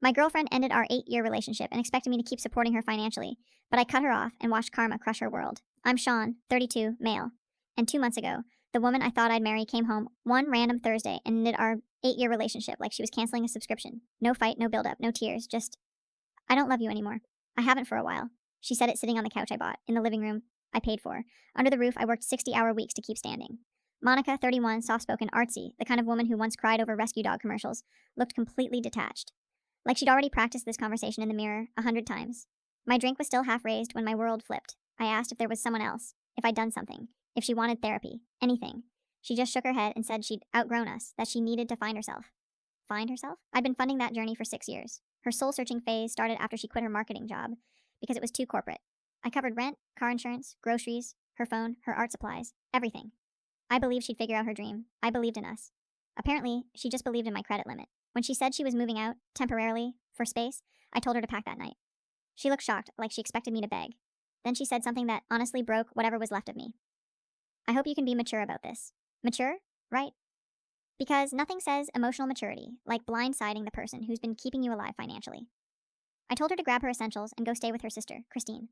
My girlfriend ended our 8-year relationship and expected me to keep supporting her financially, but I cut her off and watched karma crush her world. I'm Sean, 32, male. And 2 months ago, the woman I thought I'd marry came home one random Thursday and ended our 8-year relationship like she was canceling a subscription. No fight, no build-up, no tears, just, I don't love you anymore. I haven't for a while. She said it sitting on the couch I bought, in the living room I paid for. Under the roof, I worked 60-hour weeks to keep standing. Monica, 31, soft-spoken, artsy, the kind of woman who once cried over rescue dog commercials, looked completely detached. Like she'd already practiced this conversation in the mirror 100 times. My drink was still half raised when my world flipped. I asked if there was someone else, if I'd done something, if she wanted therapy, anything. She just shook her head and said she'd outgrown us, that she needed to find herself. Find herself? I'd been funding that journey for 6 years. Her soul-searching phase started after she quit her marketing job because it was too corporate. I covered rent, car insurance, groceries, her phone, her art supplies, everything. I believed she'd figure out her dream. I believed in us. Apparently, she just believed in my credit limit. When she said she was moving out, temporarily, for space, I told her to pack that night. She looked shocked, like she expected me to beg. Then she said something that honestly broke whatever was left of me. I hope you can be mature about this. Mature? Right? Because nothing says emotional maturity like blindsiding the person who's been keeping you alive financially. I told her to grab her essentials and go stay with her sister, Christine.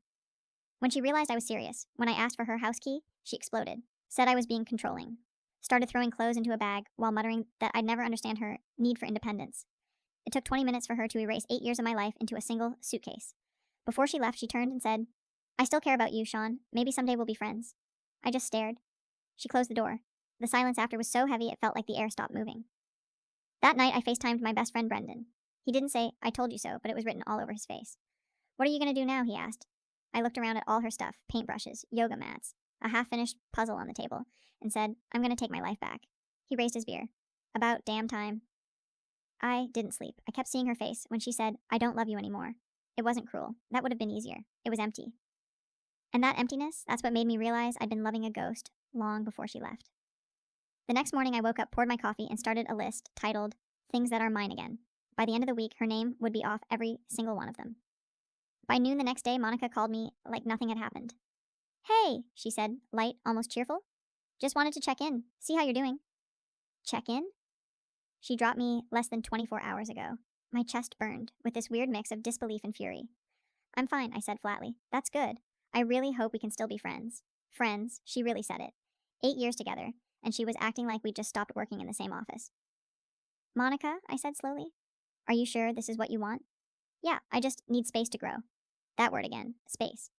When she realized I was serious, when I asked for her house key, she exploded, said I was being controlling, started throwing clothes into a bag while muttering that I'd never understand her need for independence. It took 20 minutes for her to erase 8 years of my life into a single suitcase. Before she left, she turned and said, I still care about you, Sean. Maybe someday we'll be friends. I just stared. She closed the door. The silence after was so heavy it felt like the air stopped moving. That night, I FaceTimed my best friend Brendan. He didn't say, I told you so, but it was written all over his face. What are you going to do now? He asked. I looked around at all her stuff, paintbrushes, yoga mats, a half-finished puzzle on the table, and said, I'm going to take my life back. He raised his beer. About damn time. I didn't sleep. I kept seeing her face when she said, I don't love you anymore. It wasn't cruel. That would have been easier. It was empty. And that emptiness, that's what made me realize I'd been loving a ghost long before she left. The next morning, I woke up, poured my coffee, and started a list titled, Things That Are Mine Again. By the end of the week, her name would be off every single one of them. By noon the next day, Monica called me like nothing had happened. Hey, she said, light, almost cheerful. Just wanted to check in, see how you're doing. Check in? She dropped me less than 24 hours ago. My chest burned with this weird mix of disbelief and fury. I'm fine, I said flatly. That's good. I really hope we can still be friends. Friends, she really said it. 8 years together, and she was acting like we'd just stopped working in the same office. Monica, I said slowly, are you sure this is what you want? Yeah, I just need space to grow. That word again, space.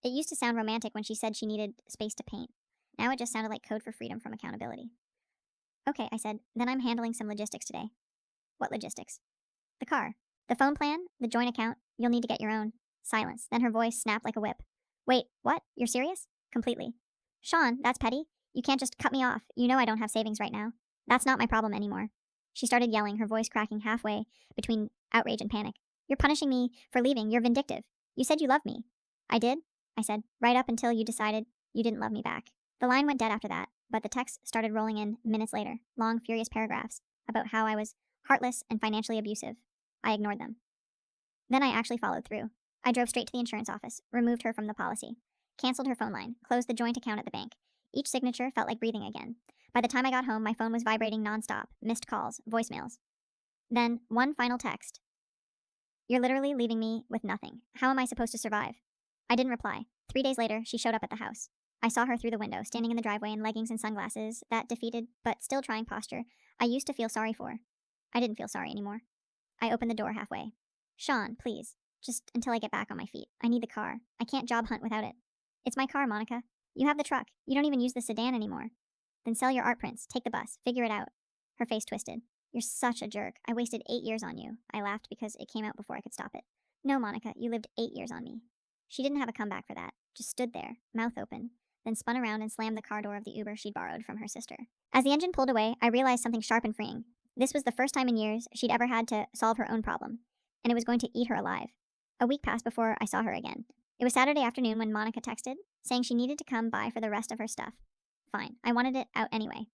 It used to sound romantic when she said she needed space to paint. Now it just sounded like code for freedom from accountability. Okay, I said, then I'm handling some logistics today. What logistics? The car. The phone plan, the joint account, you'll need to get your own. Silence. Then her voice snapped like a whip. Wait, what? You're serious? Completely. Sean, that's petty. You can't just cut me off. You know I don't have savings right now. That's not my problem anymore. She started yelling, her voice cracking halfway between outrage and panic. You're punishing me for leaving. You're vindictive. You said you loved me. I did, I said, right up until you decided you didn't love me back. The line went dead after that, but the texts started rolling in minutes later, long, furious paragraphs about how I was heartless and financially abusive. I ignored them. Then I actually followed through. I drove straight to the insurance office, removed her from the policy, canceled her phone line, closed the joint account at the bank. Each signature felt like breathing again. By the time I got home, my phone was vibrating nonstop, missed calls, voicemails. Then, one final text. You're literally leaving me with nothing. How am I supposed to survive? I didn't reply. 3 days later, she showed up at the house. I saw her through the window, standing in the driveway in leggings and sunglasses, that defeated but still trying posture I used to feel sorry for. I didn't feel sorry anymore. I opened the door halfway. Sean, please. Just until I get back on my feet. I need the car. I can't job hunt without it. It's my car, Monica. You have the truck. You don't even use the sedan anymore. Then sell your art prints. Take the bus. Figure it out. Her face twisted. You're such a jerk. I wasted 8 years on you. I laughed because it came out before I could stop it. No, Monica, you lived 8 years on me. She didn't have a comeback for that. Just stood there, mouth open, then spun around and slammed the car door of the Uber she'd borrowed from her sister. As the engine pulled away, I realized something sharp and freeing. This was the first time in years she'd ever had to solve her own problem, and it was going to eat her alive. A week passed before I saw her again. It was Saturday afternoon when Monica texted, saying she needed to come by for the rest of her stuff. Fine, I wanted it out anyway.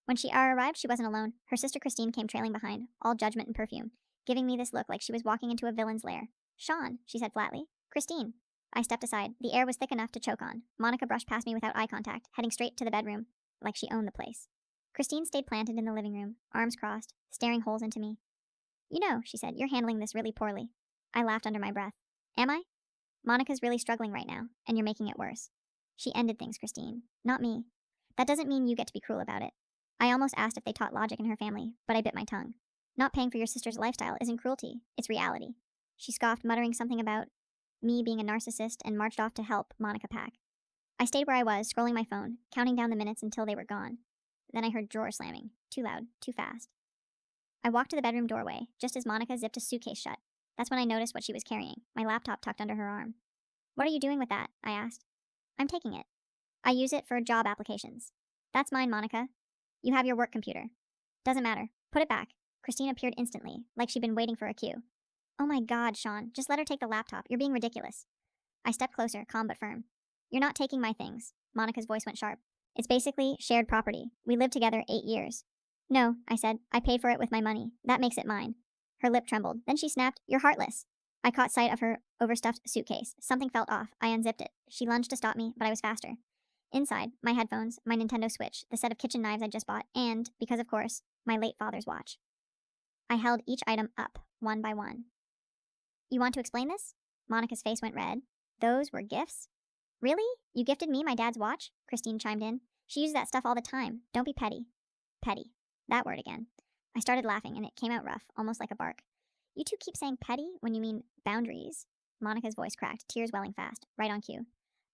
When she arrived, she wasn't alone. Her sister Christine came trailing behind, all judgment and perfume, giving me this look like she was walking into a villain's lair. Sean, she said flatly. Christine. I stepped aside. The air was thick enough to choke on. Monica brushed past me without eye contact, heading straight to the bedroom, like she owned the place. Christine stayed planted in the living room, arms crossed, staring holes into me. You know, she said, you're handling this really poorly. I laughed under my breath. Am I? Monica's really struggling right now, and you're making it worse. She ended things, Christine, not me. That doesn't mean you get to be cruel about it. I almost asked if they taught logic in her family, but I bit my tongue. Not paying for your sister's lifestyle isn't cruelty, it's reality. She scoffed, muttering something about me being a narcissist, and marched off to help Monica pack. I stayed where I was, scrolling my phone, counting down the minutes until they were gone. Then I heard drawers slamming. Too loud, too fast. I walked to the bedroom doorway, just as Monica zipped a suitcase shut. That's when I noticed what she was carrying, my laptop tucked under her arm. What are you doing with that? I asked. I'm taking it. I use it for job applications. That's mine, Monica. You have your work computer. Doesn't matter. Put it back. Christine appeared instantly, like she'd been waiting for a cue. Oh my God, Sean, just let her take the laptop. You're being ridiculous. I stepped closer, calm but firm. You're not taking my things. Monica's voice went sharp. It's basically shared property. We lived together 8 years. No, I said. I paid for it with my money. That makes it mine. Her lip trembled. Then she snapped, You're heartless. I caught sight of her overstuffed suitcase. Something felt off. I unzipped it. She lunged to stop me, but I was faster. Inside, my headphones, my Nintendo Switch, the set of kitchen knives I'd just bought, and, because of course, my late father's watch. I held each item up, one by one. You want to explain this? Monica's face went red. Those were gifts? Really? You gifted me my dad's watch? Christine chimed in. She uses that stuff all the time. Don't be petty. Petty. That word again. I started laughing, and it came out rough, almost like a bark. You two keep saying petty when you mean boundaries. Monica's voice cracked, tears welling fast, right on cue.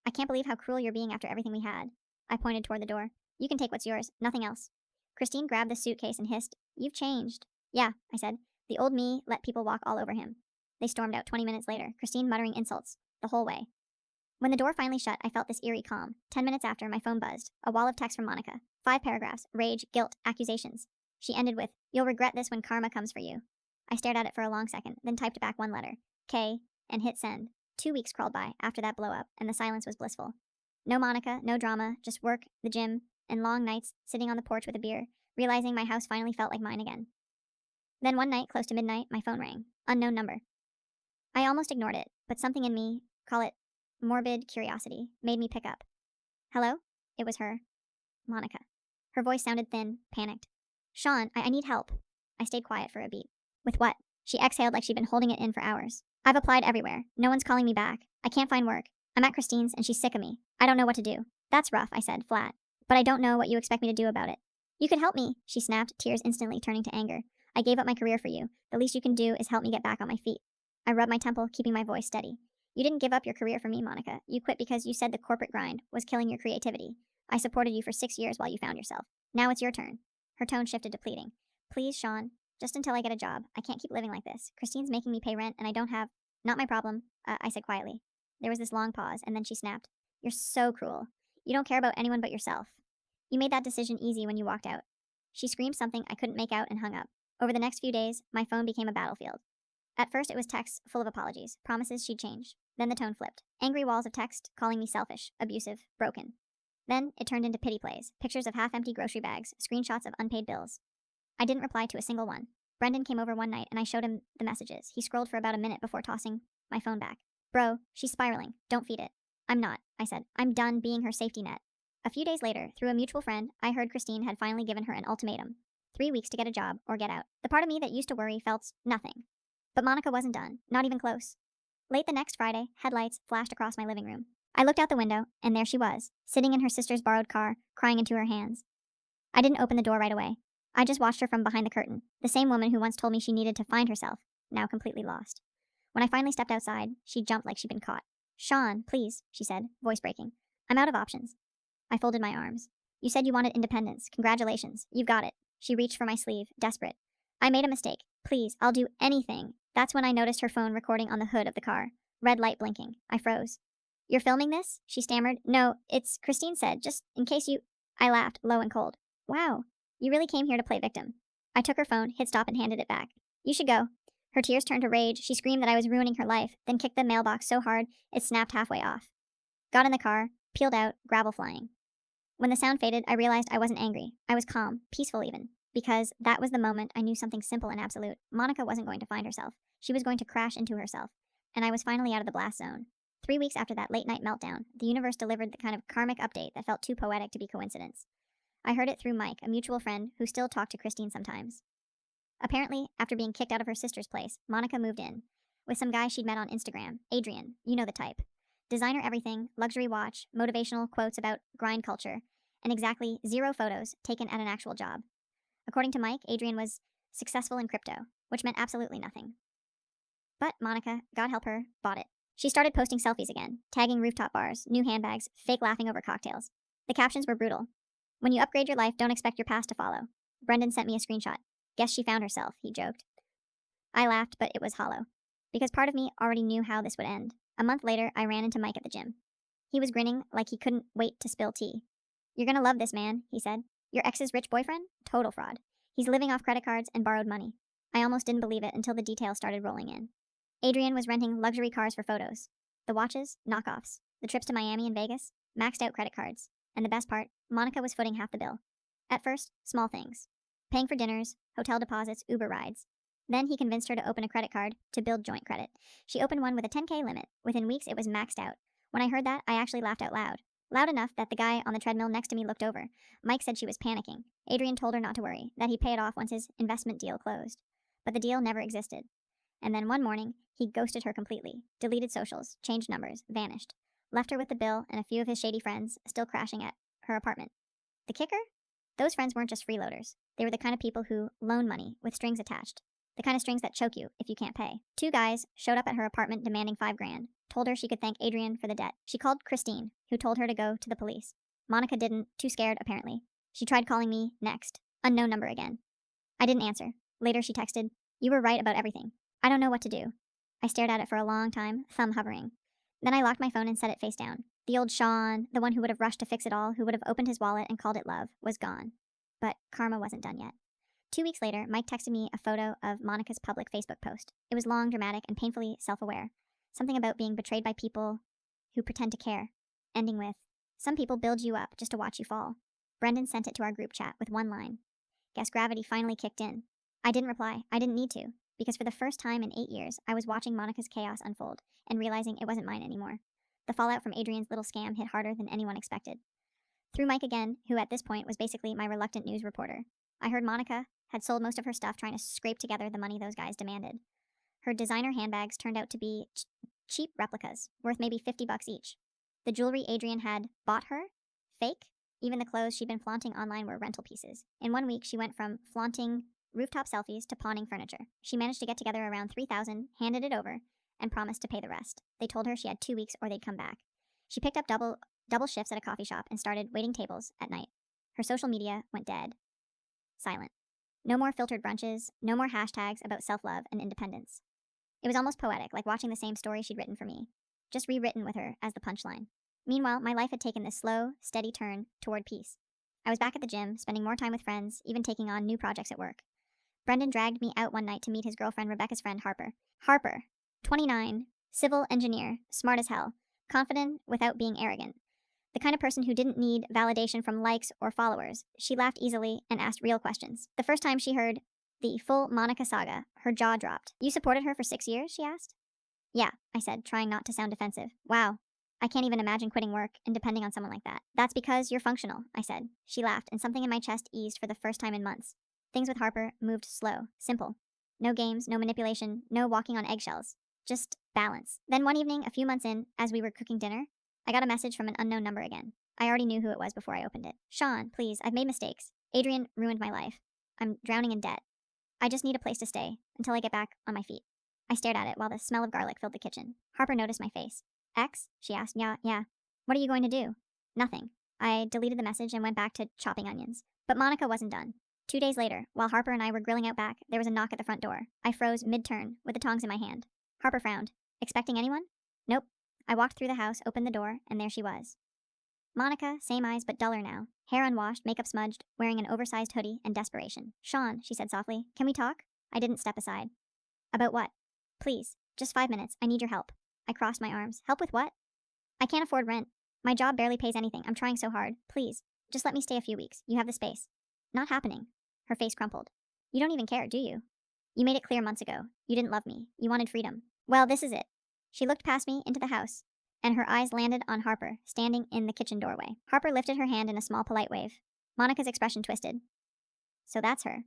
I can't believe how cruel you're being after everything we had. I pointed toward the door. You can take what's yours, nothing else. Christine grabbed the suitcase and hissed, You've changed. Yeah, I said. The old me let people walk all over him. They stormed out 20 minutes later, Christine muttering insults, the whole way. When the door finally shut, I felt this eerie calm. 10 minutes after, my phone buzzed. A wall of text from Monica. 5 paragraphs. Rage, guilt, accusations. She ended with, You'll regret this when karma comes for you. I stared at it for a long second, then typed back one letter, K, and hit send. 2 weeks crawled by after that blow-up, and the silence was blissful. No Monica, no drama, just work, the gym, and long nights sitting on the porch with a beer, realizing my house finally felt like mine again. Then one night, close to midnight, my phone rang. Unknown number. I almost ignored it, but something in me, call it morbid curiosity, made me pick up. Hello? It was her. Monica. Her voice sounded thin, panicked. Sean, I need help. I stayed quiet for a beat. With what? She exhaled like she'd been holding it in for hours. I've applied everywhere. No one's calling me back. I can't find work. I'm at Christine's and she's sick of me. I don't know what to do. That's rough, I said, flat. But I don't know what you expect me to do about it. You could help me, she snapped, tears instantly turning to anger. I gave up my career for you. The least you can do is help me get back on my feet. I rubbed my temple, keeping my voice steady. You didn't give up your career for me, Monica. You quit because you said the corporate grind was killing your creativity. I supported you for 6 years while you found yourself. Now it's your turn. Her tone shifted to pleading. Please, Sean, just until I get a job. I can't keep living like this. Christine's making me pay rent and I don't have... Not my problem, I said quietly. There was this long pause, and then she snapped. You're so cruel. You don't care about anyone but yourself. You made that decision easy when you walked out. She screamed something I couldn't make out and hung up. Over the next few days, my phone became a battlefield. At first, it was texts full of apologies, promises she'd changed. Then the tone flipped. Angry walls of text calling me selfish, abusive, broken. Then it turned into pity plays, pictures of half-empty grocery bags, screenshots of unpaid bills. I didn't reply to a single one. Brendan came over one night and I showed him the messages. He scrolled for about a minute before tossing my phone back. Bro, she's spiraling. Don't feed it. I'm not, I said. I'm done being her safety net. A few days later, through a mutual friend, I heard Christine had finally given her an ultimatum. 3 weeks to get a job or get out. The part of me that used to worry felt nothing. But Monica wasn't done. Not even close. Late the next Friday, headlights flashed across my living room. I looked out the window, and there she was, sitting in her sister's borrowed car, crying into her hands. I didn't open the door right away. I just watched her from behind the curtain, the same woman who once told me she needed to find herself, now completely lost. When I finally stepped outside, she jumped like she'd been caught. Sean, please, she said, voice breaking. I'm out of options. I folded my arms. You said you wanted independence. Congratulations. You've got it. She reached for my sleeve, desperate. I made a mistake. Please, I'll do anything. That's when I noticed her phone recording on the hood of the car. Red light blinking. I froze. You're filming this? She stammered. No, it's Christine said, just in case you... I laughed, low and cold. Wow, you really came here to play victim. I took her phone, hit stop, and handed it back. You should go. Her tears turned to rage. She screamed that I was ruining her life, then kicked the mailbox so hard it snapped halfway off. Got in the car, peeled out, gravel flying. When the sound faded, I realized I wasn't angry. I was calm, peaceful even. Because that was the moment I knew something simple and absolute. Monica wasn't going to find herself. She was going to crash into herself. And I was finally out of the blast zone. 3 weeks after that late-night meltdown, the universe delivered the kind of karmic update that felt too poetic to be coincidence. I heard it through Mike, a mutual friend who still talked to Christine sometimes. Apparently, after being kicked out of her sister's place, Monica moved in with some guy she'd met on Instagram. Adrian, you know the type. Designer everything, luxury watch, motivational quotes about grind culture, and exactly 0 photos taken at an actual job. According to Mike, Adrian was successful in crypto, which meant absolutely nothing. But Monica, God help her, bought it. She started posting selfies again, tagging rooftop bars, new handbags, fake laughing over cocktails. The captions were brutal. When you upgrade your life, don't expect your past to follow. Brendan sent me a screenshot. Guess she found herself, he joked. I laughed, but it was hollow. Because part of me already knew how this would end. A month later, I ran into Mike at the gym. He was grinning like he couldn't wait to spill tea. You're gonna love this man, he said. Your ex's rich boyfriend? Total fraud. He's living off credit cards and borrowed money. I almost didn't believe it until the details started rolling in. Adrian was renting luxury cars for photos. The watches, knockoffs. The trips to Miami and Vegas, maxed out credit cards. And the best part, Monica was footing half the bill. At first, small things. Paying for dinners, hotel deposits, Uber rides. Then he convinced her to open a credit card to build joint credit. She opened one with a 10K limit. Within weeks, it was maxed out. When I heard that, I actually laughed out loud. Loud enough that the guy on the treadmill next to me looked over. Mike said she was panicking. Adrian told her not to worry, that he'd pay it off once his investment deal closed. But the deal never existed. And then one morning, he ghosted her completely, deleted socials, changed numbers, vanished. Left her with the bill and a few of his shady friends still crashing at her apartment. The kicker? Those friends weren't just freeloaders. They were the kind of people who loan money with strings attached. The kind of strings that choke you if you can't pay. 2 guys showed up at her apartment demanding $5,000, told her she could thank Adrian for the debt. She called Christine, who told her to go to the police. Monica didn't, too scared apparently. She tried calling me next. Unknown number again. I didn't answer. Later she texted, "You were right about everything. I don't know what to do." I stared at it for a long time, thumb hovering. Then I locked my phone and set it face down. The old Sean, the one who would have rushed to fix it all, who would have opened his wallet and called it love, was gone. But karma wasn't done yet. 2 weeks later, Mike texted me a photo of Monica's public Facebook post. It was long, dramatic, and painfully self-aware. Something about being betrayed by people who pretend to care. Ending with, "Some people build you up just to watch you fall." Brendan sent it to our group chat with one line. Guess gravity finally kicked in. I didn't reply. I didn't need to. Because for the first time in 8 years, I was watching Monica's chaos unfold and realizing it wasn't mine anymore. The fallout from Adrian's little scam hit harder than anyone expected. Through Mike again, who at this point was basically my reluctant news reporter, I heard Monica had sold most of her stuff trying to scrape together the money those guys demanded. Her designer handbags turned out to be cheap replicas, worth maybe $50 each. The jewelry Adrian had bought her? Fake? Even the clothes she'd been flaunting online were rental pieces. In 1 week, she went from flaunting rooftop selfies to pawning furniture. She managed to get together around $3,000, handed it over, and promised to pay the rest. They told her she had 2 weeks or they'd come back. She picked up double shifts at a coffee shop and started waiting tables at night. Her social media went dead. Silent. No more filtered brunches, no more hashtags about self-love and independence. It was almost poetic, like watching the same story she'd written for me, just rewritten with her as the punchline. Meanwhile, my life had taken this slow, steady turn toward peace. I was back at the gym, spending more time with friends, even taking on new projects at work. Brendan dragged me out one night to meet his girlfriend Rebecca's friend Harper. Harper, 29, civil engineer, smart as hell, confident without being arrogant. The kind of person who didn't need validation from likes or followers. She laughed easily and asked real questions. The first time she heard the full Monica saga, her jaw dropped. "You supported her for 6 years?" she asked. "Yeah," I said, trying not to sound defensive. "Wow. I can't even imagine quitting work and depending on someone like that." "That's because you're functional," I said. She laughed, and something in my chest eased for the first time in months. Things with Harper moved slow, simple. No games, no manipulation, no walking on eggshells. Just balance. Then one evening, a few months in, as we were cooking dinner, I got a message from an unknown number again. I already knew who it was before I opened it. "Sean, please, I've made mistakes. Adrian ruined my life. I'm drowning in debt. I just need a place to stay until I get back on my feet." I stared at it while the smell of garlic filled the kitchen. Harper noticed my face. "Ex?" she asked. Yeah. "What are you going to do?" "Nothing." I deleted the message and went back to chopping onions. But Monica wasn't done. 2 days later, while Harper and I were grilling out back, there was a knock at the front door. I froze mid-turn, with the tongs in my hand. Harper frowned. "Expecting anyone?" "Nope." I walked through the house, opened the door, and there she was. Monica, same eyes but duller now, hair unwashed, makeup smudged, wearing an oversized hoodie and desperation. "Sean," she said softly, "can we talk?" I didn't step aside. "About what?" "Please, just 5 minutes. I need your help." I crossed my arms. "Help with what?" "I can't afford rent. My job barely pays anything. I'm trying so hard. Please, just let me stay a few weeks. You have the space." "Not happening." Her face crumpled. "You don't even care, do you? You made it clear months ago. You didn't love me. You wanted freedom. Well, this is it." She looked past me into the house, and her eyes landed on Harper, standing in the kitchen doorway. Harper lifted her hand in a small polite wave. Monica's expression twisted. "So that's her.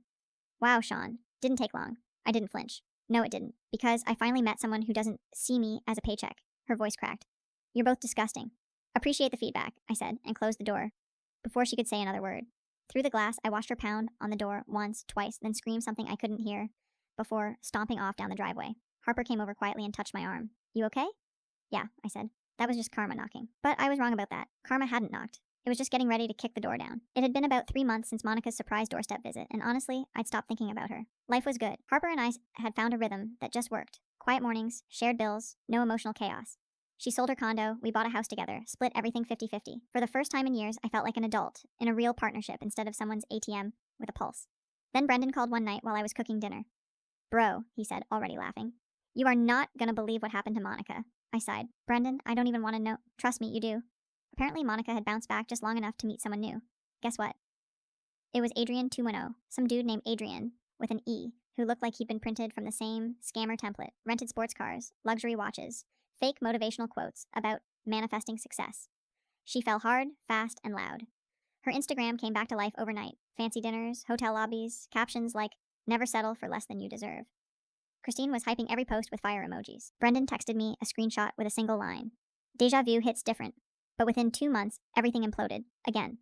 Wow, Sean. Didn't take long. I didn't flinch. No, it didn't. Because I finally met someone who doesn't see me as a paycheck. Her voice cracked. You're both disgusting. Appreciate the feedback, I said, and closed the door before she could say another word. Through the glass, I watched her pound on the door once, twice, then scream something I couldn't hear before stomping off down the driveway. Harper came over quietly and touched my arm. You okay? Yeah, I said. That was just Karma knocking. But I was wrong about that. Karma hadn't knocked. It was just getting ready to kick the door down. It had been about 3 months since Monica's surprise doorstep visit, and honestly, I'd stopped thinking about her. Life was good. Harper and I had found a rhythm that just worked. Quiet mornings, shared bills, no emotional chaos. She sold her condo, we bought a house together, split everything 50-50. For the first time in years, I felt like an adult, in a real partnership instead of someone's ATM with a pulse. Then Brendan called one night while I was cooking dinner. Bro, he said, already laughing. You are not gonna believe what happened to Monica. I sighed. Brendan, I don't even want to know. Trust me, you do. Apparently, Monica had bounced back just long enough to meet someone new. Guess what? It was Adrian 210, some dude named Adrian, with an E, who looked like he'd been printed from the same scammer template, rented sports cars, luxury watches, fake motivational quotes about manifesting success. She fell hard, fast, and loud. Her Instagram came back to life overnight. Fancy dinners, hotel lobbies, captions like, never settle for less than you deserve. Christine was hyping every post with fire emojis. Brendan texted me a screenshot with a single line. Deja vu hits different. But within 2 months, everything imploded. Again.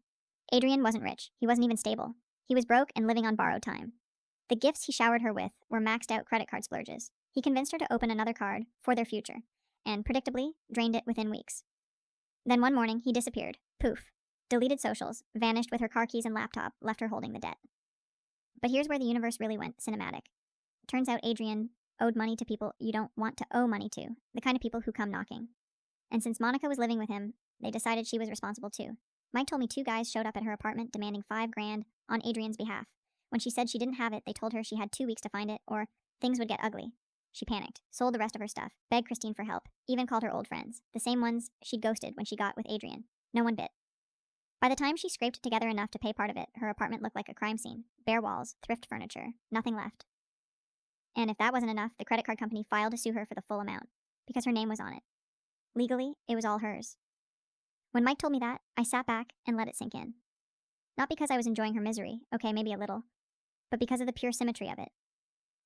Adrian wasn't rich. He wasn't even stable. He was broke and living on borrowed time. The gifts he showered her with were maxed out credit card splurges. He convinced her to open another card for their future, and predictably, drained it within weeks. Then one morning, he disappeared. Poof. Deleted socials, vanished with her car keys and laptop, left her holding the debt. But here's where the universe really went cinematic. Turns out Adrian owed money to people you don't want to owe money to, the kind of people who come knocking. And since Monica was living with him, they decided she was responsible too. Mike told me 2 guys showed up at her apartment demanding $5,000 on Adrian's behalf. When she said she didn't have it, they told her she had 2 weeks to find it, or things would get ugly. She panicked, sold the rest of her stuff, begged Christine for help, even called her old friends, the same ones she'd ghosted when she got with Adrian. No one bit. By the time she scraped together enough to pay part of it, her apartment looked like a crime scene. Bare walls, thrift furniture, nothing left. And if that wasn't enough, the credit card company filed to sue her for the full amount, because her name was on it. Legally, it was all hers. When Mike told me that, I sat back and let it sink in. Not because I was enjoying her misery, okay, maybe a little, but because of the pure symmetry of it.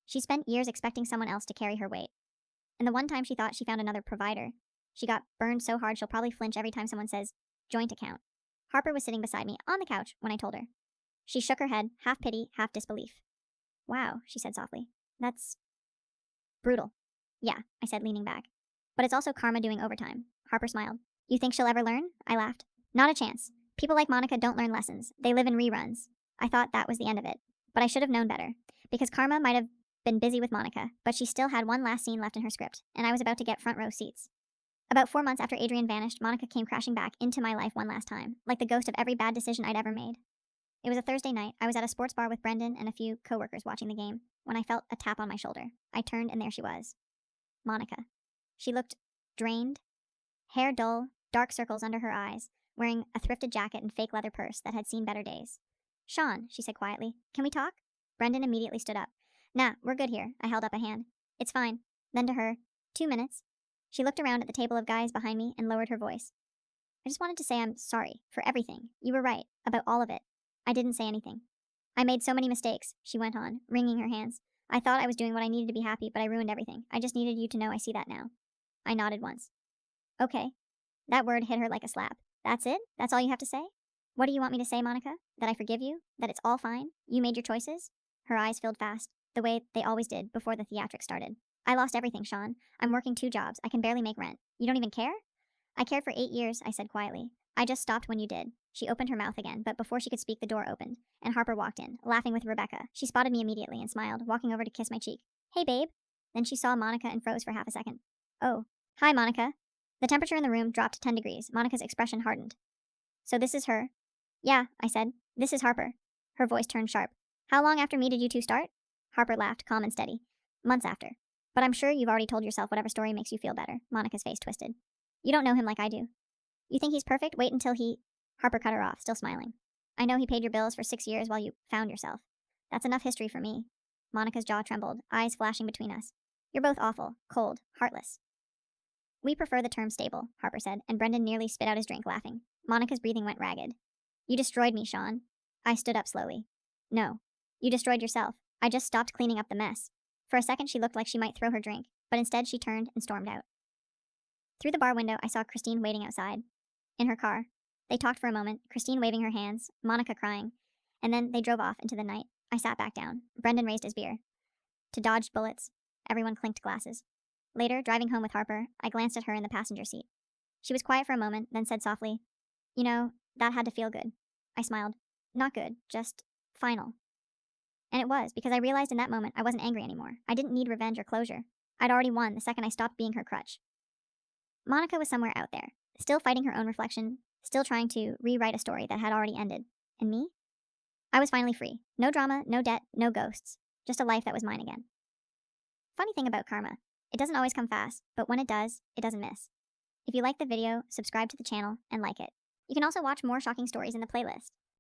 She spent years expecting someone else to carry her weight. And the one time she thought she found another provider, she got burned so hard she'll probably flinch every time someone says, joint account. Harper was sitting beside me on the couch when I told her. She shook her head, half pity, half disbelief. Wow, she said softly. That's brutal. Yeah, I said, leaning back. But it's also karma doing overtime. Harper smiled. You think she'll ever learn? I laughed. Not a chance. People like Monica don't learn lessons. They live in reruns. I thought that was the end of it. But I should have known better. Because Karma might have been busy with Monica, but she still had one last scene left in her script, and I was about to get front row seats. About 4 months after Adrian vanished, Monica came crashing back into my life one last time, like the ghost of every bad decision I'd ever made. It was a Thursday night. I was at a sports bar with Brendan and a few coworkers watching the game, when I felt a tap on my shoulder. I turned, and there she was. Monica. She looked drained, hair dull, dark circles under her eyes, wearing a thrifted jacket and fake leather purse that had seen better days. Sean, she said quietly, can we talk? Brendan immediately stood up. Nah, we're good here. I held up a hand. It's fine. Then to her, 2 minutes. She looked around at the table of guys behind me and lowered her voice. I just wanted to say I'm sorry for everything. You were right, about all of it. I didn't say anything. I made so many mistakes, she went on, wringing her hands. I thought I was doing what I needed to be happy, but I ruined everything. I just needed you to know I see that now. I nodded once. Okay. That word hit her like a slap. That's it? That's all you have to say? What do you want me to say, Monica? That I forgive you? That it's all fine? You made your choices? Her eyes filled fast, the way they always did before the theatrics started. I lost everything, Sean. I'm working 2 jobs. I can barely make rent. You don't even care? I cared for 8 years, I said quietly. I just stopped when you did. She opened her mouth again, but before she could speak, the door opened, and Harper walked in, laughing with Rebecca. She spotted me immediately and smiled, walking over to kiss my cheek. Hey, babe. Then she saw Monica and froze for half a second. Oh. Hi, Monica. The temperature in the room dropped 10 degrees. Monica's expression hardened. So this is her? Yeah, I said. This is Harper. Her voice turned sharp. How long after me did you two start? Harper laughed, calm and steady. Months after. But I'm sure you've already told yourself whatever story makes you feel better. Monica's face twisted. You don't know him like I do. You think he's perfect? Wait until he... Harper cut her off, still smiling. I know he paid your bills for 6 years while you found yourself. That's enough history for me. Monica's jaw trembled, eyes flashing between us. You're both awful, cold, heartless. We prefer the term stable, Harper said, and Brendan nearly spit out his drink, laughing. Monica's breathing went ragged. You destroyed me, Sean. I stood up slowly. No. You destroyed yourself. I just stopped cleaning up the mess. For a second, she looked like she might throw her drink, but instead she turned and stormed out. Through the bar window, I saw Christine waiting outside. In her car. They talked for a moment, Christine waving her hands, Monica crying, and then they drove off into the night. I sat back down. Brendan raised his beer. To dodge bullets, everyone clinked glasses. Later, driving home with Harper, I glanced at her in the passenger seat. She was quiet for a moment, then said softly, "You know, that had to feel good." I smiled. Not good, just final. And it was, because I realized in that moment I wasn't angry anymore. I didn't need revenge or closure. I'd already won the second I stopped being her crutch. Monica was somewhere out there, still fighting her own reflection, still trying to rewrite a story that had already ended. And me? I was finally free. No drama, no debt, no ghosts. Just a life that was mine again. Funny thing about karma, it doesn't always come fast, but when it does, it doesn't miss. If you like the video, subscribe to the channel and like it. You can also watch more shocking stories in the playlist.